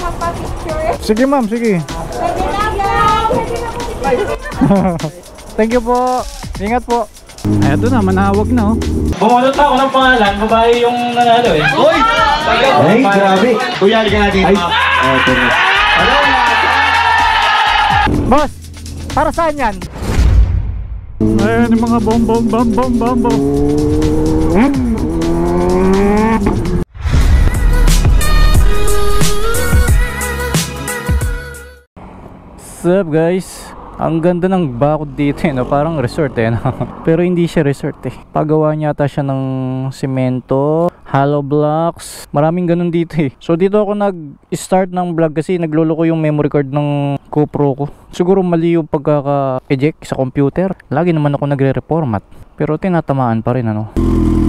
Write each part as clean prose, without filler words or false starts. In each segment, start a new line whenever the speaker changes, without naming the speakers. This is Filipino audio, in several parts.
magpa-picture.
Sige ma'am, sige.
Pwede na po.
Thank you po. Ingat po. Ay, ito na, manawag na oh.
Bumunot ako ng pangalan, babae yung nanalo eh. Uy!
Ay, grabe.
Kuya, halika natin.
Ay, ito na.
Boss, para saan yan? Ayan yung mga bom. What's up guys? Ang ganda ng bakod dito no? Parang resort no? Pero hindi siya resort Pagawa niya ata siya ng semento, hollow blocks. Maraming ganun dito So dito ako nag-start ng vlog kasi naglolo ko yung memory card ng GoPro ko. Siguro mali yung pagkaka-eject sa computer. Lagi naman ako nagre-reformat. Pero tinatamaan pa rin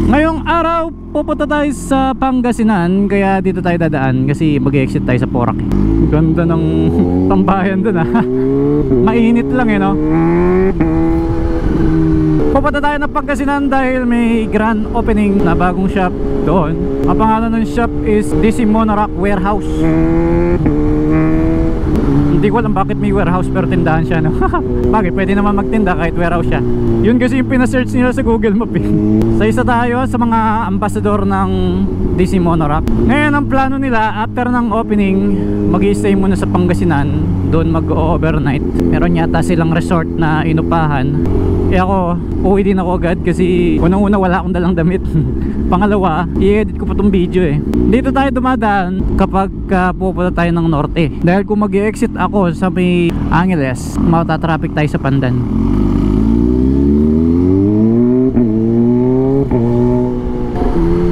Ngayong araw, pupunta tayo sa Pangasinan. Kaya dito tayo dadaan kasi mag-exit tayo sa Porac Ganda ng tambayan dun Mainit lang no? Pupunta tayo ng Pangasinan dahil may grand opening na bagong shop doon. Ang pangalan ng shop is DC Monorack Warehouse. Hindi ko alam bakit may warehouse pero tindahan siya Bakit? Pwede naman magtinda kahit warehouse siya. Yun kasi yung pinasearch nila sa Google Map Sa isa tayo sa mga ambassador ng DC Monorack. Ngayon ang plano nila after ng opening, mag-i-stay muna sa Pangasinan. Doon mag-overnight. Meron yata silang resort na inupahan. Ako, uwi din ako agad kasi unang-una wala akong dalang damit. Pangalawa, i-edit ko pa tong video Dito tayo dumadaan kapag pupunta tayo ng norte. Dahil kung mag-i-exit ako sa may Angeles, matatraffic tayo sa Pandan.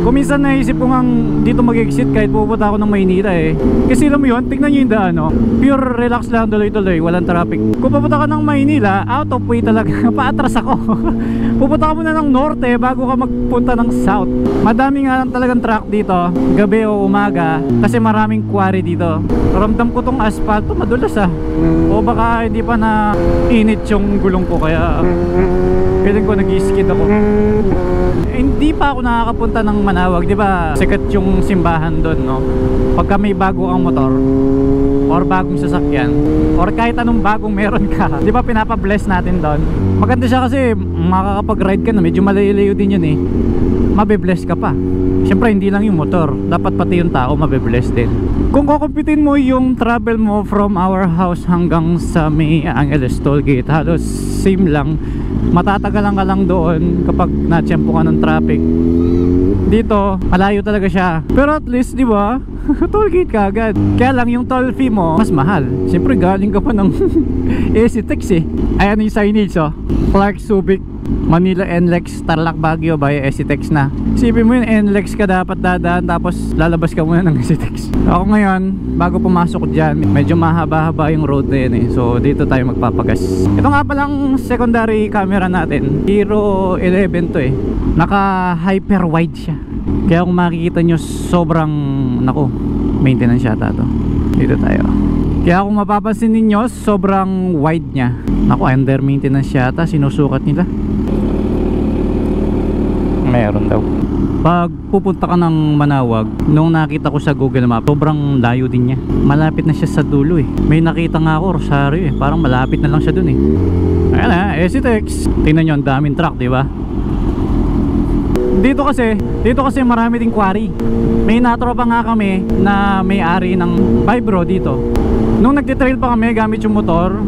Kuminsan naisip ko ngang dito mag-exit kahit pupunta ako ng Maynila Kasi alam mo yun, tignan nyo yung daan Pure relax lang, tuloy-tuloy, walang traffic. Kung pupunta ka ng Maynila, out of way talaga Paatras ako Pupunta ka muna ng norte bago ka magpunta ng south. Madami nga lang talagang truck dito, gabi o umaga, kasi maraming quarry dito. Ramdam ko tong asphalt, madulas O baka hindi pa na init yung gulong ko kaya feeling ko nag-i-skid ako. Hindi pa ako nakakapunta ng Manawag, di ba? Sikat yung simbahan doon, Pagka may bago kang motor or bagong sasakyan or kahit anong bagong meron ka, di ba pinapabless natin doon? Maganda siya kasi makakapag-ride ka na, medyo malayo din yun mabibless ka pa. Siyempre hindi lang yung motor, dapat pati yung tao mabibless din. Kung kukumpitin mo yung travel mo from our house hanggang sa may Angeles Tollgate, halos same lang. Matatagalan ka lang doon kapag natsyempo ka ng traffic. Dito, malayo talaga siya. Pero at least, di ba? Tollgate ka agad. Kaya lang yung toll fee mo mas mahal. Siyempre galing ka pa ng SCTEX Ayan yung signage Clark Subic Manila NLEX Tarlac Baguio by SCTEX na. Isipin mo yung NLEX ka dapat dadaan tapos lalabas ka muna ng SCTEX. Ako ngayon, bago pumasok dyan, medyo mahaba-haba yung road na yun So dito tayo magpapagas. Ito nga palang secondary camera natin, Hero 11 to Naka hyper wide siya. Kaya kung makikita nyo sobrang maintenance yata to. Dito tayo. Kaya kung mapapansin ninyo, sobrang wide niya. Under maintenance yata, sinusukat nila. Meron daw. Pag pupunta ka ng Manawag, nung nakita ko sa Google Map, sobrang layo din niya. Malapit na siya sa dulo May nakita nga ako, Rosario Parang malapit na lang siya dun Ayan SCTEX. Tingnan nyo, ang daming truck, di ba? Dito kasi marami ding quarry. May natropa nga kami na may-ari ng Vibro dito. Nung nagtitrail pa kami gamit yung motor,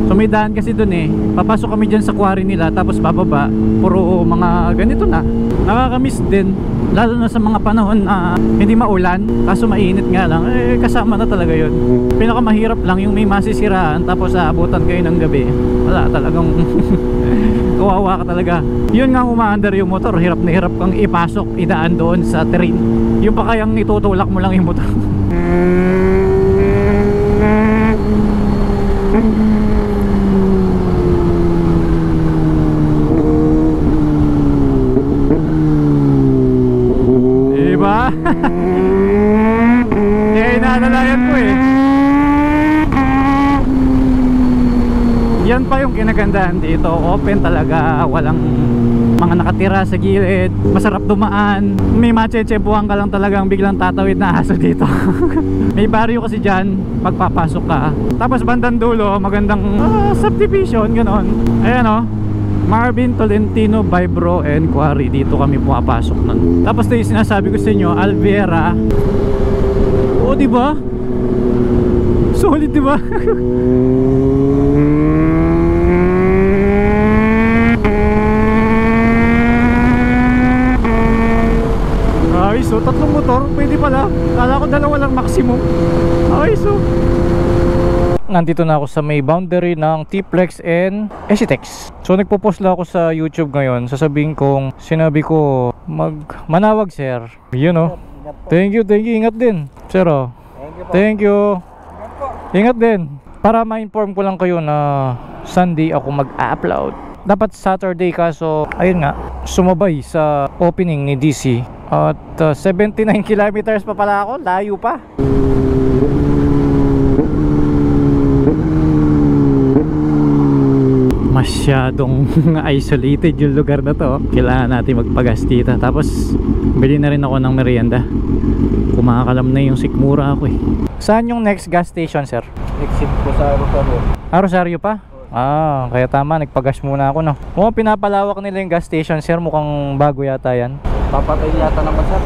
so may daan kasi dun papasok kami dyan sa quarry nila, tapos bababa, puro mga ganito na. Nakakamiss din, lalo na sa mga panahon na hindi maulan, kaso mainit nga lang, kasama na talaga yun. Pinakamahirap lang yung may masisiraan tapos aabutan kayo ng gabi. Wala talagang kawawa ka talaga. Yun nga umaandar yung motor, hirap na hirap kang ipasok, idaan doon sa terrain. Yung pa kayang itutulak mo lang yung motor. Diba? Kaya inaalalayan ko Yan pa yung kinagandahan dito. Open talaga, walang mga mga nakatira sa gilid, masarap dumaan. May machechempuhan ka lang talagang biglang tatawid na aso dito. May baryo kasi dyan pagpapasok ka. Tapos bandang dulo, magandang subdivision, ganon. Ayan o, Marvin Tolentino Vibro and Quarry. Dito kami pumapasok nun. Tapos ito yung sinasabi ko sa inyo, Alvera. Oo, diba? Solid, diba? Ay, so tatlong motor, pwede pala. Kala ko dalawa lang maximum. Ay, so nandito na ako sa may boundary ng T-Plex and Esitex. So nagpo-post lang ako sa YouTube ngayon. Sasabihin kong sinabi ko manawag sir. You know. Thank you. Ingat din. Sir, oh. Thank you. Ingat din. Para ma-inform ko lang kayo na Sunday ako mag-upload. Dapat Saturday kaso ayun nga, sumabay sa opening ni DC. At 79 kilometers pa pala ako. Layo pa. Masyadong isolated yung lugar na to. Kailangan natin magpagas dito. Tapos bili na rin ako ng merienda. Kumakalam na yung sikmura ako eh. Saan yung next gas station, sir?
Exit ko sa Rosario.
Rosario pa? Kaya tama, nagpagas muna ako, no? Mukhang pinapalawak nila yung gas station, sir. Mukhang bago yata yan.
Papatay yata naman sir.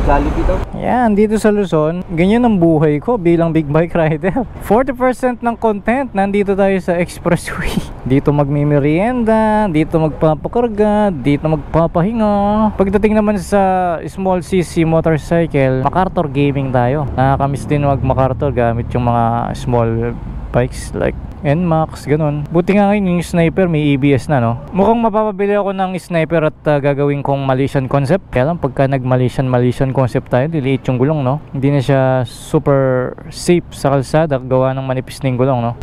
Jollibee daw.
Yan, dito sa Luzon, ganyan ang buhay ko bilang big bike rider. 40% ng content nandito tayo sa expressway. Dito magmimerienda, dito magpapakarga, dito magpapahinga. Pagdating naman sa small CC motorcycle, MacArthur gaming tayo. Nakakamiss din mag MacArthur gamit yung mga small bikes like NMAX, ganun. Buti nga ngayon yung sniper may ABS na, no? Mukhang mapapabili ako ng sniper at gagawin kong Malaysian concept. Kaya lang pagka nag Malaysian concept tayo, liliit yung gulong, no? Hindi na siya super safe sa kalsada gawa ng manipis na yung gulong, no?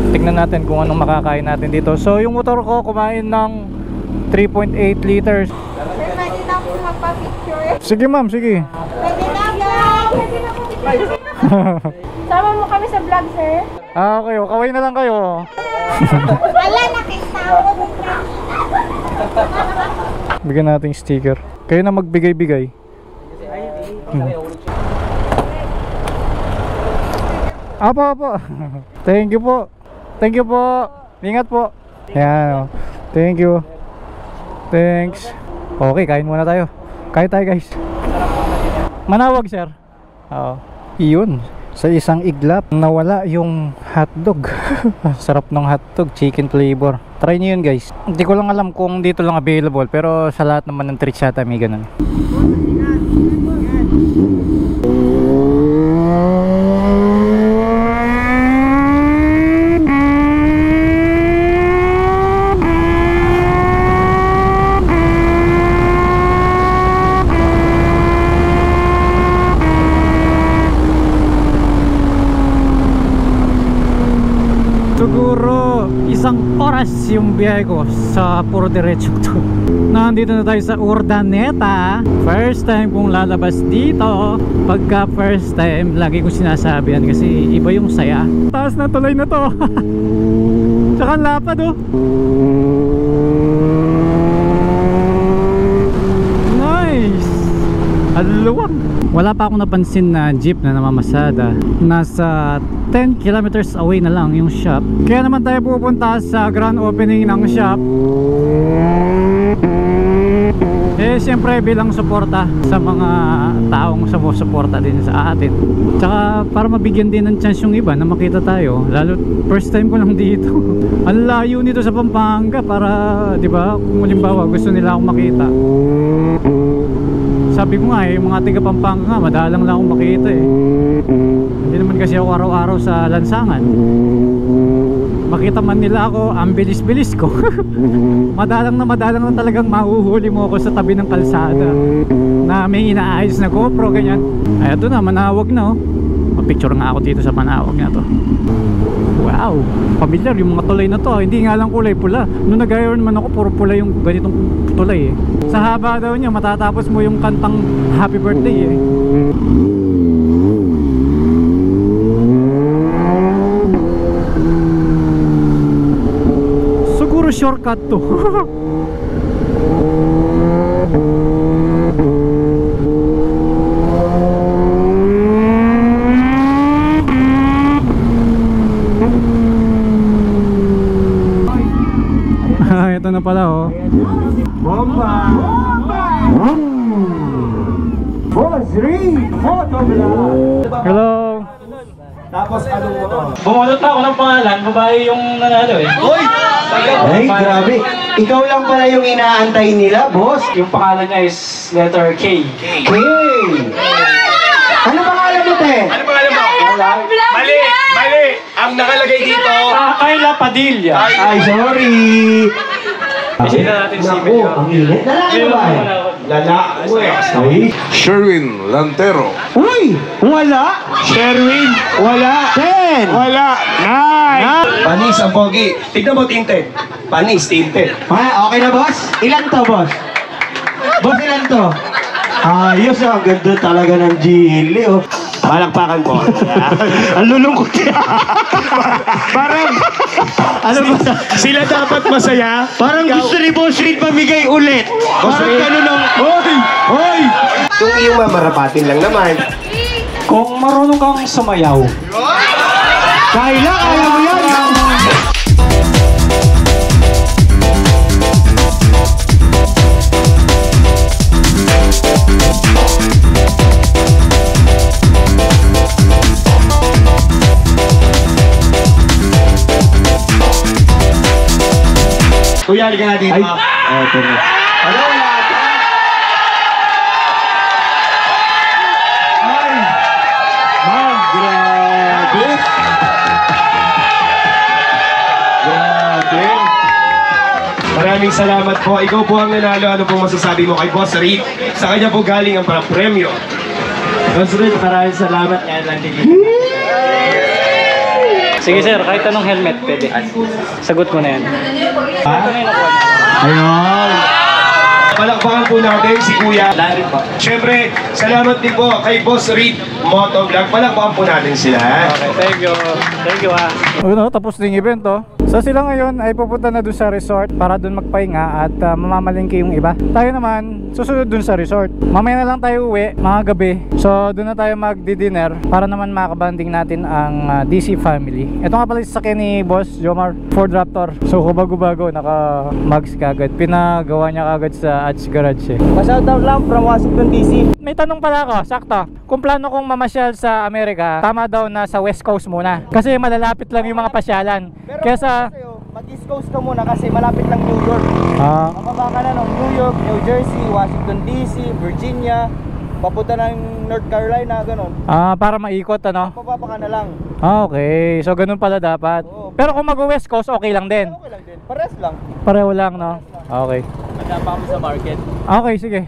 Tignan natin kung anong makakain natin dito. So yung motor ko kumain ng 3.8 liters.
Sir, pwede na po magpa-picture.
Sige ma'am, sige.
Pwede na po. Pwede na po picture. Sama mo kami sa vlog, sir.
Okay, kaway na lang kayo.
Wala, nakita ako.
Bigyan natin sticker. Kayo na magbigay-bigay. Apo. Thank you po. Thank you po. Ingat po. Ayan. Thank you. Thanks. Okay, kain muna tayo. Kain tayo, guys. Manawag, sir. Oo. Iyon. Sa isang iglap, nawala yung hotdog. Sarap ng hotdog, chicken flavor. Try nyo yun, guys. Hindi ko lang alam kung dito lang available, pero sa lahat naman ng treats yata may ganun. Siguro isang oras yung biyahe ko sa puro diretso to. Nandito na tayo sa Urdaneta. First time kong lalabas dito. Pagka first time, lagi kong sinasabihan kasi iba yung saya. Taas na tuloy na to. Tsaka lapad, oh. Nice. Aluwang. Wala pa akong napansin na jeep na namamasada. Nasa 10 kilometers away na lang yung shop. Kaya naman tayo pupunta sa grand opening ng shop. Eh siyempre bilang suporta sa mga taong sumusuporta din sa atin. Tsaka para mabigyan din ng chance yung iba na makita tayo. Lalo first time ko lang dito. Ang layo nito sa Pampanga para, di ba, kung halimbawa gusto nila akong makita. Sabi ko nga mga tiga Pampanga nga, madalang lang akong makita eh. Hindi naman kasi ako araw-araw sa lansangan. Makita man nila ako, ang bilis-bilis ko. madalang na talagang mahuhuli mo ako sa tabi ng kalsada na may inaayos na GoPro, ganyan. Ay, ito na, Manawag na, oh. Mapicture nga ako dito sa Manawag na to. Wow, familiar yung mga tulay na to. Hindi nga lang kulay pula. Nung nag-iron man ako, puro pula yung ganitong tulay eh. Sa haba daw niya, matatapos mo yung kantang Happy Birthday eh. Siguro shortcut to. Hello.
Tapos anong mo?
Bumunot na ako ng pangalan, babae yung nanalo eh.
Hoy! Ay, grabe. Ikaw lang pala yung inaantay nila, boss.
Yung pangalan niya is letter K.
K! Ano pangalan mo, te?
Ano pangalan mo? Mali! Mali! Ang nakalagay dito.
Kayla Padilla.
Ay, sorry.
Kasi na natin si
Naku, ang init. Lalaki ba? Lalaki. Ay.
Sherwin Lantero.
Uy! Wala!
Sherwin!
Wala! 10!
Wala! 9! Panis ang pogi. Tignan mo, tinte. Panis, tinte.
Okay na, boss? Ilan to, boss? Boss, ilan to? Ayos, ang ganda talaga ng Gili, oh.
Palakpakan po.
Ang lulungkot niya.
Parang,
Ano ba?
sila dapat masaya.
Parang gusto ni Boss Reed mamigay ulit. Parang
Reed.
gano'n ang... Hoy! Hoy!
Yung iyong mamarapatin lang naman.
Kung marunong kang sumayaw.
Kayla, kaya mo yan!
Kuya, halika nga dito.
Ito na. Ano wala ata? Ay! Man, grabe! Grabe!
Maraming salamat po. Ikaw po ang nanalo. Ano pong masasabi mo kay Boss Reed? Sa kanya po galing ang parang premyo.
Boss Reed, maraming salamat. Yan lang din. Sige sir, kahit anong helmet pwede. Sagot mo na yan. Ito na yung nakuha niya.
Ayun!
Palakpakan po natin si Kuya.
Larry po.
Siyempre, salamat din po kay Boss Reed Motovlog. Palakpakan po natin sila.
Okay, thank you. Thank you ah.
Ano, tapos din event oh. So sila ngayon ay pupunta na dun sa resort para dun magpahinga at mamamalingki yung iba. Tayo naman susunod dun sa resort. Mamaya na lang tayo uwi, mga gabi. So dun na tayo magdi-dinner para naman makabanding natin ang DC family. Ito nga pala sa sasakyan ni Boss Jomar, Ford Raptor. So bago-bago, naka-mags kagad. Pinagawa niya kagad sa Arch Garage eh.
Pa-shoutout lang from Washington DC.
May tanong pala ako, sakto. Kung plano kong mamasyal sa Amerika, tama daw na sa West Coast muna. Kasi malalapit lang yung mga pasyalan. Kaya sa...
Mag-East Coast ka muna kasi malapit lang New York. Mababa ka na ng New York, New Jersey, Washington DC, Virginia, papunta ng North Carolina, ganun.
Para maikot ano?
Pababa ka na lang.
Okay, so ganun pala dapat.
Oo.
Pero kung mag-West Coast, okay lang din.
Okay lang din. Pares lang.
Pareho lang, no? Okay.
Magkapa mo sa market.
Okay, sige.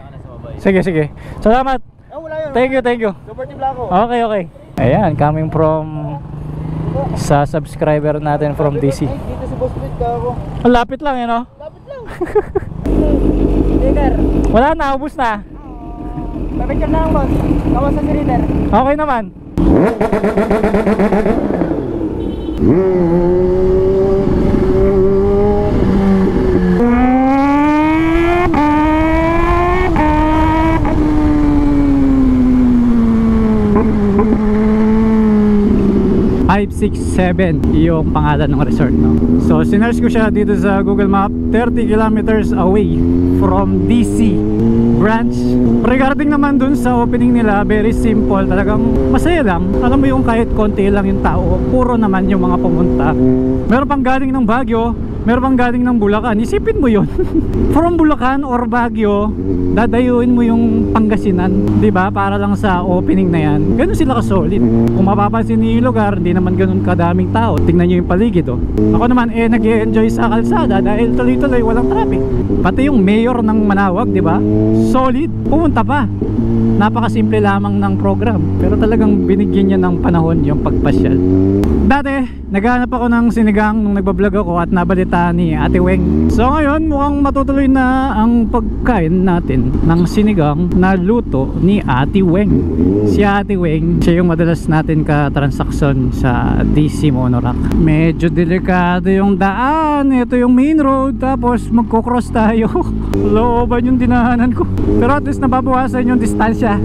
Sige. Salamat.
Wala yun.
Thank you.
Super team lang ako.
Okay. Ayan, coming from sa subscriber natin from DC.
Ay, dito si Boss Reed ka ako.
Ang lapit lang, yun, no?
Lapit lang. Leader.
Wala na, ubus na.
Pabicture na lang, boss. Kamusta si Leader?
Okay naman. yung pangalan ng resort, no? So sinearch ko siya dito sa Google Map, 30 kilometers away from DC branch. Regarding naman dun sa opening nila, very simple, talagang masaya lang. Alam mo yung kahit konti lang yung tao, puro naman yung mga pumunta. Meron pang galing ng Baguio, meron pang galing ng Bulacan. Isipin mo yun. From Bulacan or Baguio, dadayuin mo yung Pangasinan, 'di ba? Para lang sa opening na yan. Ganun sila ka-solid. Kung mapapansin niyo yung lugar, hindi naman ganun kadaming tao. Tingnan niyo yung paligid, oh. Ako naman nag-e-enjoy sa kalsada dahil tuloy-tuloy walang traffic. Pati yung mayor ng Manawag, 'di ba? Solid, pumunta pa. Napakasimple lamang ng program, pero talagang binigyan niya ng panahon yung pagpasyal. Dati, naghahanap ako ng sinigang nung nagbablog ako at nabalita ni Ate Weng. So ngayon, mukhang matutuloy na ang pagkain natin ng sinigang na luto ni Ate Weng. Si Ate Weng, siya yung madalas natin ka-transaction sa DC Monorack. Medyo delikado yung daan. Ito yung main road, tapos magkocross tayo. Looban yung dinahanan ko. Pero at least nababawasan yung distansya.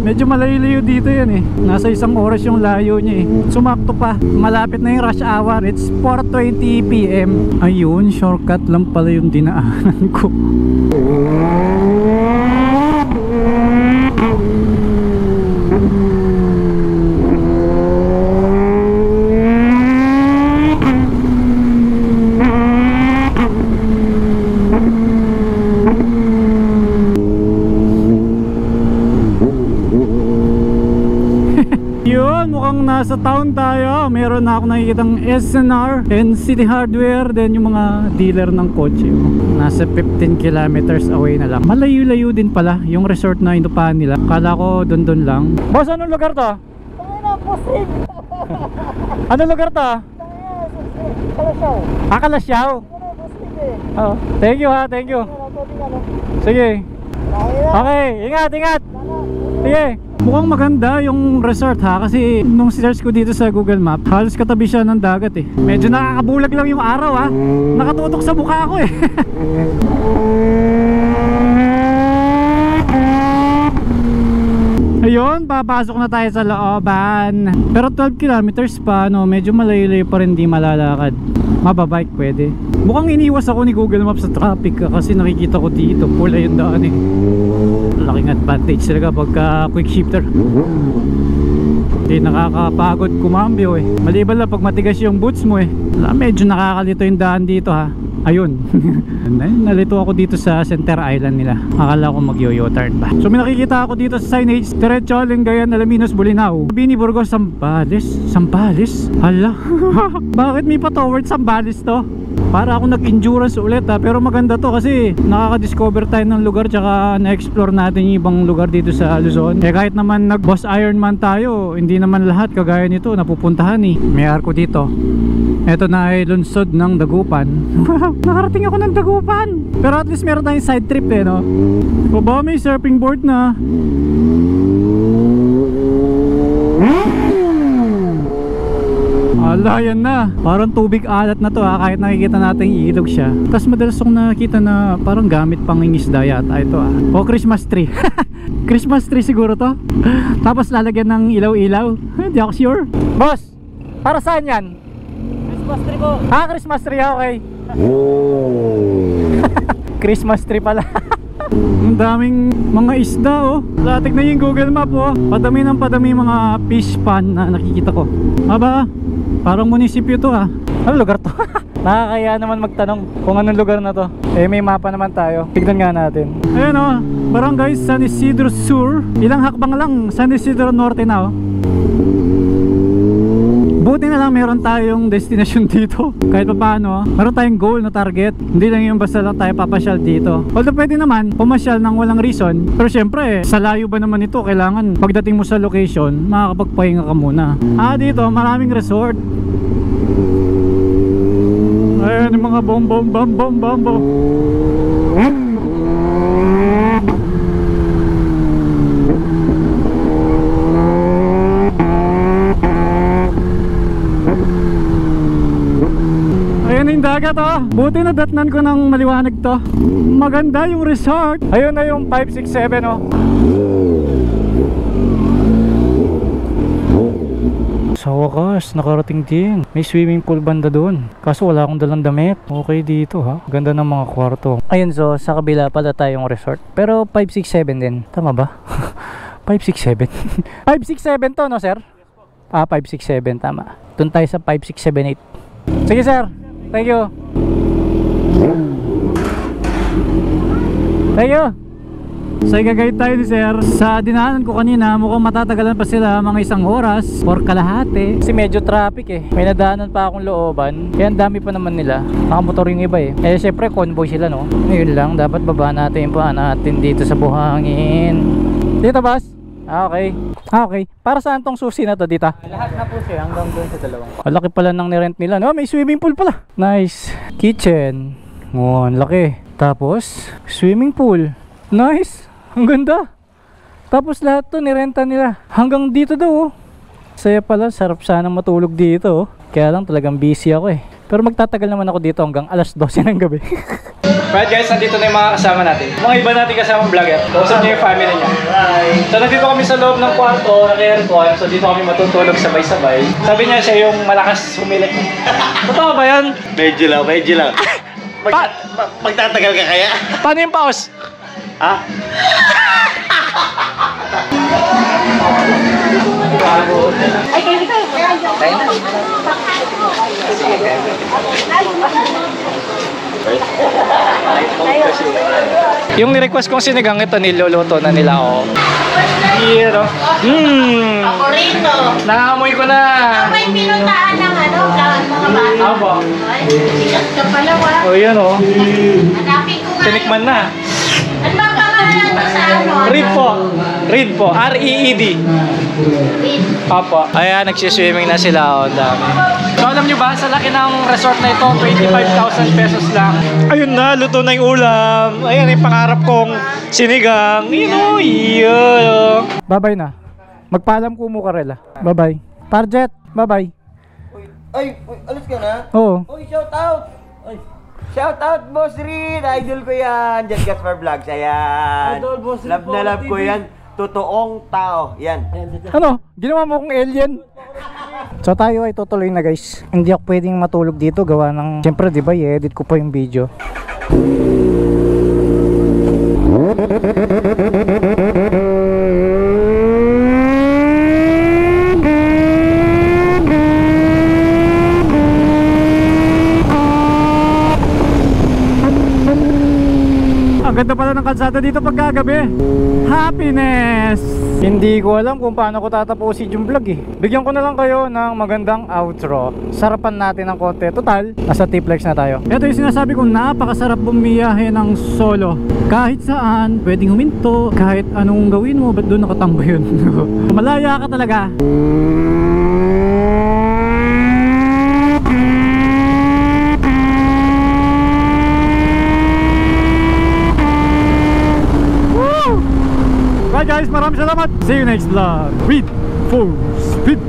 Medyo malayo dito yan eh. Nasa 1 oras yung layo niya eh. Sumakto pa. Malapit na yung rush hour. It's 4:20 PM. Ayun, shortcut lang pala yung dinaanan ko. Yun, mukhang nasa town tayo. Meron na ako nakikitang SNR and City Hardware. Then yung mga dealer ng kotse. Nasa 15 kilometers away na lang. Malayo-layo din pala yung resort na inupahan nila. Kala ko doon lang. Boss, anong lugar to? Anong lugar to? Kalasyaw. Oh, thank you ha, thank you. Sige. Okay, ingat. Sige. Mukhang maganda yung resort ha, kasi nung search ko dito sa Google Map, halos katabi siya ng dagat eh. Medyo nakakabulag lang yung araw ha. Nakatutok sa mukha ko eh. Ayun, papasok na tayo sa looban. Pero 12 kilometers pa, no, medyo malayo-layo pa rin, di malalakad. Mababike pwede. Mukhang iniwas ako ni Google Maps sa traffic kasi nakikita ko dito, pula yung daan eh. Laking advantage talaga pagka quick shifter. Hindi nakakapagod kumambyo eh. Maliban lang pag matigas yung boots mo eh. Medyo nakakalito yung daan dito ha. Ayun. Nalito ako dito sa Center Island nila. Akala ko mag-yo-turn ba. So may nakikita ako dito sa signage, Diretso Lingayen, Alaminos, Bolinao, Bini, Burgos, Sambales? Hala. Bakit may pa towards Sambales to? Para ako nag-endurance ulit ha. Pero maganda to kasi nakaka-discover tayo ng lugar, tsaka na-explore natin yung ibang lugar dito sa Luzon. Eh kahit naman nag-boss Ironman tayo, hindi naman lahat kagaya nito napupuntahan eh. May arko dito. Ito na ay lungsod ng Dagupan. Nakarating ako ng Dagupan. Pero at least meron tayong side trip eh, no? Baba, may surfing board na. Ala, yan na. Parang tubig alat na to ha, kahit nakikita natin ilog siya. Tapos madalas akong nakikita na parang gamit pang ingisda yata ito ha. O Christmas tree. Christmas tree siguro to. Tapos lalagyan ng ilaw-ilaw. Hindi ako sure. Boss, para saan yan? Christmas tree ko. Christmas tree, okay. Christmas tree pala. Ang daming mga isda oh. Latik na yung Google Map oh. Padami ng padami mga fish pond na nakikita ko. Aba, parang munisipyo to ah. Ano lugar to? Nakakaya naman magtanong kung anong lugar na to. Eh may mapa naman tayo. Tignan nga natin. Ayan oh, Barangay San Isidro Sur. Ilang hakbang lang San Isidro Norte na oh. Buti na lang meron tayong destination dito. Kahit pa paano, meron tayong goal na target. Hindi lang yung basta lang tayo papasyal dito. Although pwede naman pumasyal ng walang reason. Pero syempre, sa layo ba naman ito, kailangan pagdating mo sa location, makakapagpahinga ka muna. Dito, maraming resort. Ayan yung mga bom. Ayan yung dagat oh. Buti na datnan ko ng maliwanag to. Maganda yung resort. Ayun na yung 567 oh. Sa wakas, nakarating din. May swimming pool banda doon. Kaso wala akong dalang damit. Okay dito ha. Ganda ng mga kwarto. Ayun, so sa kabila pala tayong resort. Pero 567 din. Tama ba? 567. 567 to no sir? 567 tama. Doon tayo sa 5678. Sige sir. Thank you. Thank you. So igagayad tayo ni sir. Sa dinaanan ko kanina, mukhang matatagalan pa sila mga 1 oras or kalahati. Kasi medyo traffic eh. May nadaanan pa akong looban. Kaya ang dami pa naman nila. Nakamotor yung iba eh. Eh syempre convoy sila no. Ngayon lang, dapat baba natin yung paa natin dito sa buhangin. Dito boss? Okay. Okay. Para saan tong susi na to dito?
Lahat na po siya hanggang doon sa dalawang.
Malaki pala ng nirent nila. No, may swimming pool pala. Nice. Kitchen. Oh, ang laki. Tapos, swimming pool. Nice. Ang ganda. Tapos lahat to nirenta nila. Hanggang dito daw oh. Saya pala. Sarap sanang matulog dito oh. Kaya lang talagang busy ako eh. Pero magtatagal naman ako dito hanggang alas 12 ng gabi.
Right guys, nandito na yung mga kasama natin. Mga iba natin kasamang vlogger. Kausap niyo yung family niya. So nandito kami sa loob ng kwarto, naka-aircon. So dito kami matutulog sabay-sabay. Sabi niya siya yung malakas humilik. Totoo ba yan?
Medyo lang. Magtatagal ka kaya?
Paano yung pause?
Ha?
Ay, kayo.
Yung ni-request kong sinigang ito, niluluto na nila, oh. Here, oh.
Paborito.
Naamoy ko na.
May pinuntaan ng ano, mga bata.
Aba.
Ay, sikat ka pala, wa.
Oh, yan, oh.
Hanapin ko nga.
Tinikman na.
Ano ba pangalan mo sa ano?
Reed po. Reed po. R-E-E-D.
Reed.
Opo. Ayan, nagsiswimming na sila. Oh, ang dami. So, alam nyo ba, sa laki ng resort na ito, 25,000 pesos lang. Ayun na, luto na yung ulam. Ayan, yung pangarap kong sinigang. Yun, oh, yun.
Bye-bye na. Magpaalam ko mo, Karela. Bye-bye. Target, bye-bye.
Ay, alis ka na?
Oo.
Uy, shout out! Ay, shout out, Boss Reed! Idol ko yan! Jan Gaspar Vlogs, ayan!
Idol, Boss Reed
Love na
po,
love ko
TV.
yan. Totoong tao. Yan.
Ano? Ginawa mo kong alien? So tayo ay tutuloy na guys. Hindi ako pwedeng matulog dito gawa ng... Siyempre diba i-edit ko pa yung video. Ang ganda pala ng kalsada dito pagkagabi. Happiness! Hindi ko alam kung paano ko tatapusin yung vlog eh. Bigyan ko na lang kayo ng magandang outro. Sarapan natin ng konti. Total, nasa T-Flex na tayo. Ito yung sinasabi kong napakasarap bumiyahe ng solo. Kahit saan, pwedeng huminto. Kahit anong gawin mo, ba't doon nakatambo yun? Malaya ka talaga. Bye guys, maraming salamat. See you next vlog. Reed for Speed.